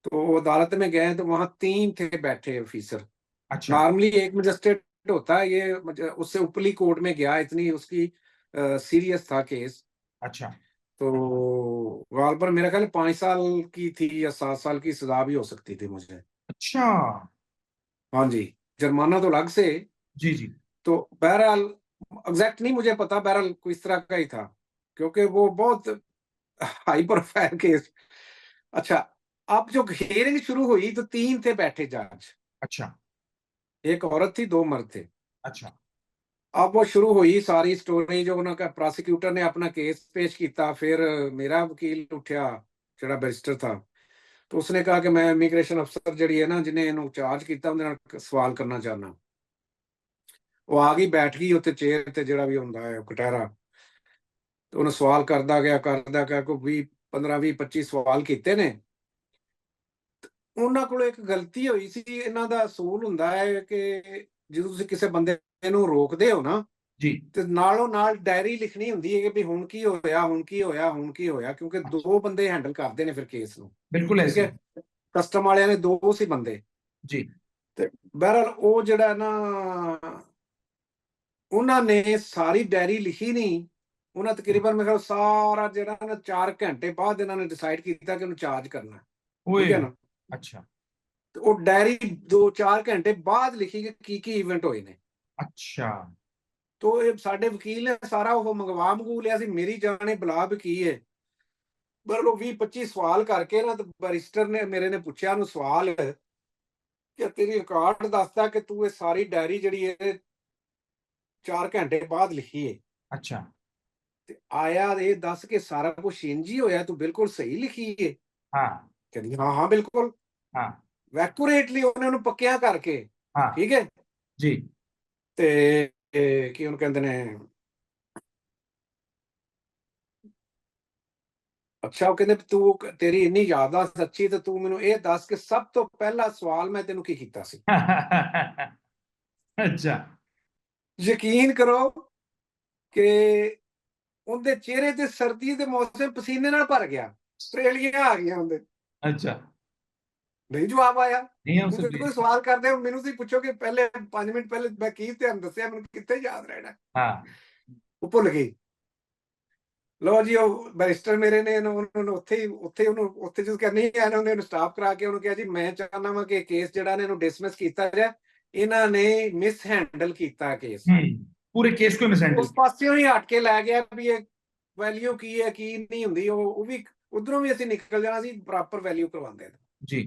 तो वो अदालत में गए तो वहां 3 थे बैठे ऑफिसर। अच्छा। नॉर्मली एक मजिस्ट्रेट होता है, ये उससे ऊपरली कोर्ट में गया, इतनी उसकी सीरियस था केस। अच्छा। तो गालबन मेरा ख्याल 5 साल की थी या 7 साल की सजा भी हो सकती थी मुझे। अच्छा। हाँ जी, जुर्माना तो अलग से। जी। जी। तो बहरहाल एग्जैक्ट नहीं मुझे पता, बहरहाल कोई इस तरह का ही था, क्योंकि वो बहुत हाई प्रोफाइल केस। अच्छा, अब जो हियरिंग शुरू हुई तो 3 थे बैठे जज, अच्छा। एक औरत थी, 2 मर्द थे। अच्छा। अब वो शुरू हुई सारी स्टोरी, जो उन्होंने प्रोसिक्यूटर ने अपना केस पेश किया, फिर मेरा वकील उठा, ਜਿਹੜਾ बैरिस्टर था। तो उसने कहा कि मैं इमीग्रेशन अफसर जी है ना, जिन्हें इन्हों चार्ज किया, उन्हें सवाल करना चाहना। वो आ गई, बैठ गई उत्ते चेयर ते, ਜਿਹੜਾ ਵੀ ਹੁੰਦਾ ਹੈ ਕਟਹਿਰਾ। ਤੇ ਉਹਨੇ ਸਵਾਲ ਕਰਦਾ ਗਿਆ ਕੋਈ 20 15 20 25 ਸਵਾਲ ਕੀਤੇ ਨੇ। ਉਹਨਾਂ ਕੋਲ ਇੱਕ ਗਲਤੀ ਹੋਈ ਸੀ, ਇਹਨਾਂ ਦਾ ਅਸੂਲ ਹੁੰਦਾ ਹੈ ਕਿ ਜਦੋਂ ਤੁਸੀਂ ਕਿਸੇ ਬੰਦੇ ਨੂੰ ਰੋਕਦੇ ਹੋ ਨਾ, जी। ਤੇ ਨਾਲੋਂ ਨਾਲ ਡਾਇਰੀ ਲਿਖਣੀ ਹੁੰਦੀ ਹੈ ਕਿ ਵੀ ਹੁਣ ਕੀ ਹੋਇਆ, ਹੁਣ ਕੀ ਹੋਇਆ, ਹੁਣ ਕੀ ਹੋਇਆ, ਕਿਉਂਕਿ अच्छा। 2 ਬੰਦੇ ਹੈਂਡਲ ਕਰਦੇ ਨੇ ਫਿਰ ਕੇਸ ਨੂੰ। बिल्कुल ਠੀਕ ऐसे ਹੈ, ही। ਕਸਟਮ ਵਾਲਿਆਂ ਨੇ 2 ਸੀ ਬੰਦੇ। जी। ਤੇ ਬਹਰਹਾਲ ਉਹ ਜਿਹੜਾ ਨਾ, ਉਹਨਾਂ ਨੇ ਸਾਰੀ ਡਾਇਰੀ ਲਿਖੀ ਨਹੀਂ। ਉਹਨਾਂ ਤਕਰੀਬਨ ਮੇਰੇ ਖਿਆਲ ਸਾਰਾ ਜਿਹੜਾ ਨਾ 4 ਘੰਟੇ ਬਾਅਦ ਇਹਨਾਂ ਨੇ ਡਿਸਾਈਡ ਕੀਤਾ ਕਿ ਉਹਨੂੰ ਚਾਰਜ ਕਰਨਾ। ओए। ਠੀਕ ਹੈ ਨਾ। अच्छा। ਤੇ ਉਹ ਡਾਇਰੀ 2-4 ਘੰਟੇ ਬਾਅਦ ਲਿਖੀ ਕਿ ਕੀ ਕੀ ਇਵੈਂਟ ਹੋਏ ਨੇ। अच्छा। ਤੋ ਇਹ ਸਾਡੇ ਵਕੀਲ ਨੇ ਸਾਰਾ ਉਹ ਮੰਗੂ ਲਿਆ ਸੀ, ਮੇਰੀ ਜਾਣੇ ਬੁਲਾ ਵੀ ਕੀ ਹੈ। ਪਰ ਉਹ 20-25 ਸਵਾਲ ਕਰਕੇ ਨਾ, ਤੇ ਬੈਰਿਸਟਰ ਨੇ ਮੇਰੇ ਨੇ ਪੁੱਛਿਆ ਉਹਨੂੰ ਸਵਾਲ ਕਿ ਤੇਰੀ ਰਿਕਾਰਡ ਦੱਸਦਾ ਕਿ ਤੂੰ ਇਹ ਸਾਰੀ ਡਾਇਰੀ ਜਿਹੜੀ ਹੈ 4 ਘੰਟੇ ਬਾਅਦ ਲਿਖੀ ਹੈ। अच्छा। ਤੇ ਆਇਆ ਇਹ ਦੱਸ ਕੇ ਸਾਰਾ ਕੁਝ ਇੰਜ ਹੀ ਹੋਇਆ, ਤੂੰ ਬਿਲਕੁਲ ਸਹੀ ਲਿਖੀ ਹੈ। हाँ। ਕਹਿੰਦੀ ਹਾਂ ਹਾਂ ਬਿਲकुल हाँ। ਐਕੂਰੇਟਲੀ, ਉਹਨੇ ਉਹਨੂੰ ਪੱਕਿਆਂ ਕਰਕੇ। हाँ। ਠੀਕ ਹੈ। जी। ਤੇ ਕੀ ਉਹਨੂੰ ਕਹਿੰਦੇ ਨੇ, ਅੱਛਾ ਉਹ ਕਹਿੰਦੇ ਤੂੰ, ਤੇਰੀ ਇੰਨੀ ਯਾਦਾਸ਼ਤ ਅੱਛੀ, ਤੇ ਤੂੰ ਮੈਨੂੰ ਇਹ ਦੱਸ ਕਿ ਸਭ ਤੋਂ ਪਹਿਲਾ ਸਵਾਲ ਮੈਂ ਤੈਨੂੰ ਕੀ ਕੀਤਾ ਸੀ। अच्छा। ਯਕੀਨ ਕਰੋ ਕਿ ਉਹਦੇ ਚਿਹਰੇ ਤੇ ਸਰਦੀ ਦੇ ਮੌਸਮ ਪਸੀਨੇ ਨਾਲ ਭਰ ਗਿਆ, ਤਰੇਲੀਆਂ ਆ ਗਈਆਂ ਉਹਦੇ। अच्छा। ਨਹੀਂ ਜਵਾਬ ਆਇਆ। नहीं हो ਹੁਣ ਤੇ सकती। ਕੋਈ ਸਵਾਲ ਕਰਦੇ ਹੋ ਮੈਨੂੰ, ਤੁਸੀਂ ਪੁੱਛੋ ਕਿ ਪਹਿਲੇ 5 ਮਿੰਟ ਪਹਿਲੇ ਮੈਂ ਕੀ ਧਿਆਨ ਦੱਸਿਆ, ਮੈਨੂੰ ਕਿੱਥੇ ਯਾਦ ਰਹਿਣਾ। हाँ। ਉਹ ਭੁੱਲ ਗਈ। ਲਓ ਜੀ, ਉਹ ਬੈਰਿਸਟਰ ਮੇਰੇ ਨੇ ਉਹਨੂੰ ਉੱਥੇ ਉਹਨੂੰ ਉੱਥੇ ਜਦੋਂ ਕਰਨੀ ਆਇਆ ਨਾ, ਉਹਨੇ ਸਟਾਪ ਕਰਾ ਕੇ ਉਹਨੂੰ ਕਿਹਾ ਜੀ ਮੈਂ ਚਾਹੁੰਦਾ ਵਾਂ ਕਿ ਕੇਸ ਜਿਹੜਾ ਨੇ ਇਹਨੂੰ ਡਿਸਮਿਸ ਕੀਤਾ ਜਾਏ, ਇਹਨਾਂ ਨੇ ਮਿਸ हैंडल ਕੀਤਾ ਕੇਸ। पूरे केस को मिसहैंडल ਉਸ ਪਾਸਿਓਂ ਹੀ ਹਟ ਕੇ ਲੈ ਗਿਆ ਵੀ ਇਹ ਵੈਲਿਊ ਕੀ ਹੈ ਕੀ ਨਹੀਂ ਹੁੰਦੀ, ਉਹ ਵੀ ਉਧਰੋਂ ਵੀ ਅਸੀਂ ਨਿਕਲ ਜਾਣਾ ਸੀ ਪ੍ਰੋਪਰ ਵੈਲਿਊ ਕਰਵਾਉਂਦੇ। जी।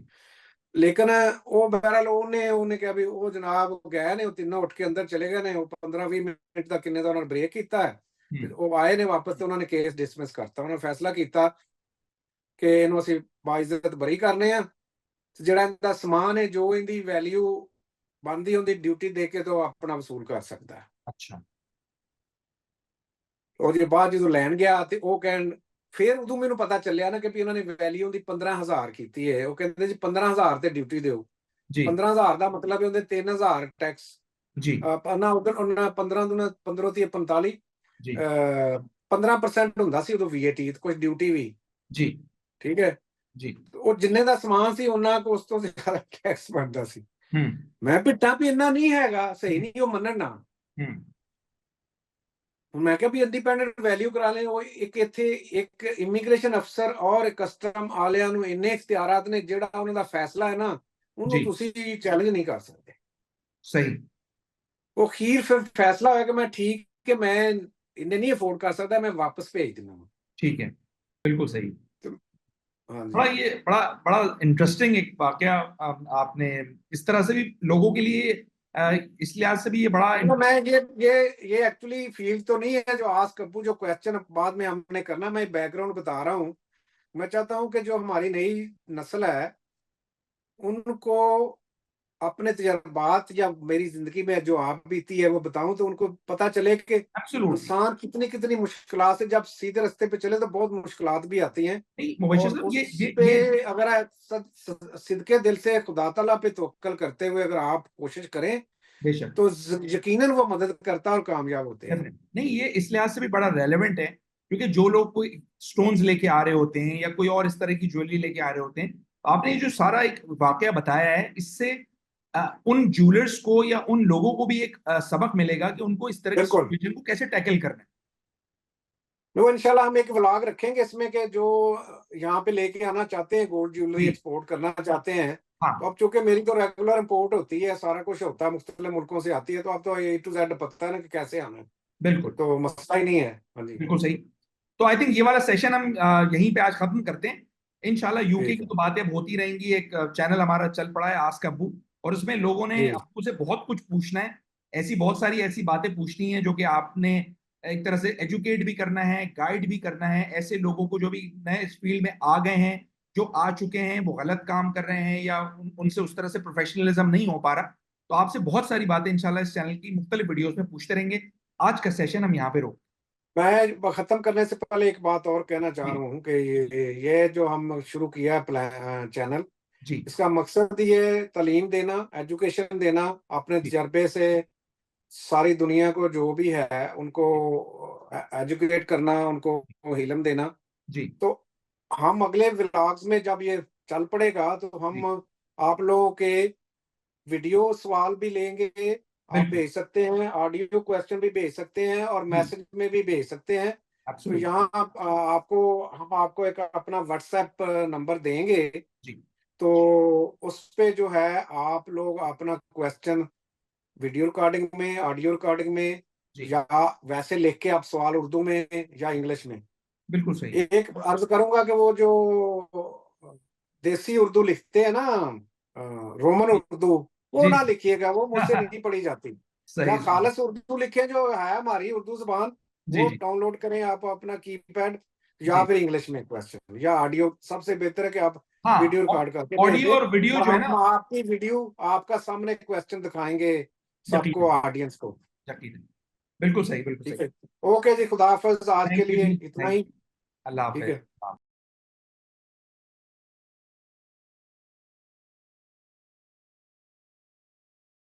ਲੇਕਿਨ ਉਹ ਬਹਰਹਾਲ ਉਹਨੇ ਕਿਹਾ ਵੀ ਉਹ ਜਨਾਬ ਗਏ ਨੇ, ਉਹ ਤਿੰਨੋਂ ਉੱਠ ਕੇ ਅੰਦਰ ਚਲੇ ਗਏ ਨੇ, ਉਹ 15-20 ਮਿੰਟ ਦਾ ਕਿੰਨੇ ਦਾ ਉਹਨਾਂ ਨੇ ਬ੍ਰੇਕ ਕੀਤਾ ਹੈ। ਉਹ ਆਏ ਨੇ ਵਾਪਸ, ਤੇ ਉਹਨਾਂ ਨੇ ਕੇਸ ਡਿਸਮਿਸ ਕਰਤਾ। ਉਹਨਾਂ ਨੇ ਫੈਸਲਾ ਕੀਤਾ ਕਿ ਇਹਨੂੰ ਅਸੀਂ ਬਾਇਜ਼ਤ ਬਰੀ ਕਰਨੇ ਆ, ਤੇ ਜਿਹੜਾ ਇਹਦਾ ਸਮਾਨ ਹੈ, ਜੋ ਇਹਦੀ ਵੈਲਿਊ ਬਣਦੀ ਹੁੰਦੀ ਡਿਊਟੀ ਦੇ ਕੇ, ਤਾਂ ਉਹ ਆਪਣਾ ਵਸੂਲ ਕਰ ਸਕਦਾ ਹੈ। अच्छा। ਉਹਦੇ ਬਾਅਦ ਜਦੋਂ ਲੈਣ ਗਿਆ ਤੇ ਉਹ ਕਹਿਣ ਫਿਰ ਉਦੋਂ ਮੈਨੂੰ ਪਤਾ ਚੱਲਿਆ ਨਾ ਕਿ ਵੀ ਉਹਨਾਂ ਨੇ ਵੈਲਿਊ ਦੀ 15000 ਕੀਤੀ ਹੈ। ਉਹ ਕਹਿੰਦੇ ਜੀ 15000 ਤੇ ਡਿਊਟੀ ਦਿਓ। जी 15000 ਦਾ ਮਤਲਬ ਹੈ ਉਹਦੇ 3000 ਟੈਕਸ जी ਨਾ ਉਧਰ ਉਹਨਾਂ 15 ਦੁਨਾ 15 ਤੇ 45 जी 15% ਹੁੰਦਾ ਸੀ ਉਦੋਂ VAT ਕੁਝ ਡਿਊਟੀ ਵੀ। जी ਠੀਕ ਹੈ। जी ਉਹ ਜਿੰਨੇ ਦਾ ਸਮਾਨ ਸੀ ਉਹਨਾਂ ਕੋ ਉਸ ਤੋਂ ਜ਼ਿਆਦਾ ਟੈਕਸ ਬਣਦਾ ਸੀ। हम्म ਮੈਂ ਪਿੱਟਾ ਵੀ ਇੰਨਾ ਨਹੀਂ ਹੈਗਾ, ਸਹੀ ਨਹੀਂ ਉਹ ਮੰਨਣ ਨਾ। हम्म ਹੁਣ ਮੈਂ ਕਿਹਾ ਵੀ ਇੰਡੀਪੈਂਡੈਂਟ ਵੈਲਿਊ ਕਰਾ ਲੈ। ਉਹ ਇੱਕ ਇੱਥੇ ਇੱਕ ਇਮੀਗ੍ਰੇਸ਼ਨ ਅਫਸਰ ਔਰ ਕਸਟਮ ਵਾਲਿਆਂ ਨੂੰ ਇੰਨੇ ਇਖਤਿਆਰਾਤ ਨੇ, ਜਿਹੜਾ ਉਹਨਾਂ ਦਾ ਫੈਸਲਾ ਹੈ ਨਾ ਉਹਨੂੰ जी ਤੁਸੀਂ ਚੈਲੰਜ ਨਹੀਂ ਕਰ ਸਕਦੇ। सही ਉਹ ਅਖੀਰ ਫਿਰ ਫੈਸਲਾ ਹੋਇਆ कि मैं ठीक कि मैं इन्हें नहीं अफोर्ड कर सकता, मैं वापस भेज दूंगा। ठीक है बिल्कुल सही। तो हाँ बड़ा जी ये बड़ा बड़ा इंटरेस्टिंग एक वाकया आपने इस तरह से भी लोगों के लिए इस लिहाज से भी ये बड़ा तो मैं ये एक्चुअली फील्ड तो नहीं है जो आस्क अब्बू जो क्वेश्चन बाद में हमने करना, मैं बैकग्राउंड बता रहा हूँ। मैं चाहता हूँ कि जो हमारी नई नस्ल है उनको अपने तजर्बात या मेरी जिंदगी में जो आप बीती है वो बताऊं, तो उनको पता चले कि एब्सोल्युटली इंसान कितनी कितनी मुश्किलात से, जब सीधे रास्ते पे चले तो बहुत मुश्किलात भी आती हैं। नहीं मुबशर और साहब उस ये पे ये अगर सिदके दिल से खुदा ताला पे तवक्कल करते हुए अगर आप कोशिश करें बेशक तो यकीनन वो मदद करता है और कामयाब होते हैं। डेफिनेट नहीं ये इस लिहाज से भी बड़ा रेलेवेंट है क्योंकि जो लोग कोई स्टोन्स लेके आ रहे होते हैं या कोई और इस तरह की ज्वेलरी लेके आ रहे होते हैं, आपने ये जो सारा एक वाकया बताया है इससे उन ज्वेलर्स को या उन लोगों को भी एक सबक मिलेगा कि उनको इस तरह की बिल्कुल। सिचुएशन को कैसे टैकल करना है। तो इंशाल्लाह हम एक व्लॉग रखेंगे इसमें के जो यहाँ पे लेके आना चाहते हैं, गोल्ड ज्वेलरी जी एक्सपोर्ट करना चाहते हैं, हाँ तो अब चूंकि मेरी तो रेगुलर इंपोर्ट होती है, सारा कुछ होता है, मुख्तलिफ मुल्कों से आती है, तो अब तो A to Z पता है ना कि कैसे आना है, बिल्कुल तो मसला ही नहीं है। हाँ जी बिल्कुल सही। तो आई थिंक ये वाला सेशन हम यहीं पे आज खत्म करते हैं। इंशाल्लाह यूके ठीक की है तो बातें अब होती रहेंगी। एक चैनल हमारा चल पड़ा है आस्क अब्बू, और उसमें लोगों ने जी अब्बू से बहुत कुछ पूछना है। ऐसी बहुत सारी ऐसी बातें पूछनी है जो कि आपने एक तरह से एजुकेट भी करना है, गाइड भी करना है ऐसे लोगों को जो भी नए इस फील्ड में आ गए हैं, जो आ चुके हैं वो गलत काम कर रहे हैं या उनसे उस तरह से प्रोफेशनलिज्म नहीं हो पा रहा। तो आपसे बहुत सारी बातें इंशाल्लाह इस चैनल की मुख्तलिफ वीडियोस में पूछते रहेंगे। आज का सेशन हम यहाँ पे रोक। मैं खत्म करने से पहले एक बात और कहना चाह जी रहा हूँ कि ये जो हम शुरू किया है चैनल, जी इसका मकसद ये तालीम देना, एजुकेशन देना, अपने जी तजर्बे से सारी दुनिया को जो भी है उनको एजुकेट करना, उनको इल्म देना। जी तो हम अगले व्लॉग्स में जब ये चल पड़ेगा तो जी हम आप लोगों के वीडियो सवाल भी लेंगे, आप बिल्कुल भेज सकते हैं, ऑडियो क्वेश्चन भी भेज सकते हैं और जी मैसेज में भी भेज सकते हैं। तो एब्सोल्युटली यहाँ आपको हम आपको एक अपना व्हाट्सएप नंबर देंगे, जी तो उस पे जो है आप लोग अपना क्वेश्चन वीडियो रिकॉर्डिंग में, ऑडियो रिकॉर्डिंग में जी या वैसे लिख के आप सवाल उर्दू में या इंग्लिश में। बिल्कुल सही एक अर्ज करूंगा कि वो जो देसी उर्दू लिखते हैं ना, रोमन जी उर्दू, वो जी ना लिखिएगा, वो मुझसे नहीं पढ़ी जाती। या सही सही खालस उर्दू लिखे जो है हमारी उर्दू जबान, जी वो जी डाउनलोड करें आप अपना कीपैड, या जी फिर इंग्लिश में क्वेश्चन या ऑडियो। सबसे बेहतर है कि आप वीडियो हाँ रिकॉर्ड करके भेज ऑडियो दें और वीडियो और जो है ना हम आपकी वीडियो आपका सामने क्वेश्चन दिखाएंगे सबको, यकीन ऑडियंस को। यकीन बिल्कुल सही बिल्कुल ठीक सही। है। ओके जी, खुदा हाफिज, आज के थैंक यू लिए जी इतना थैंक ही। यू। अल्लाह ठीक हाफिज। है।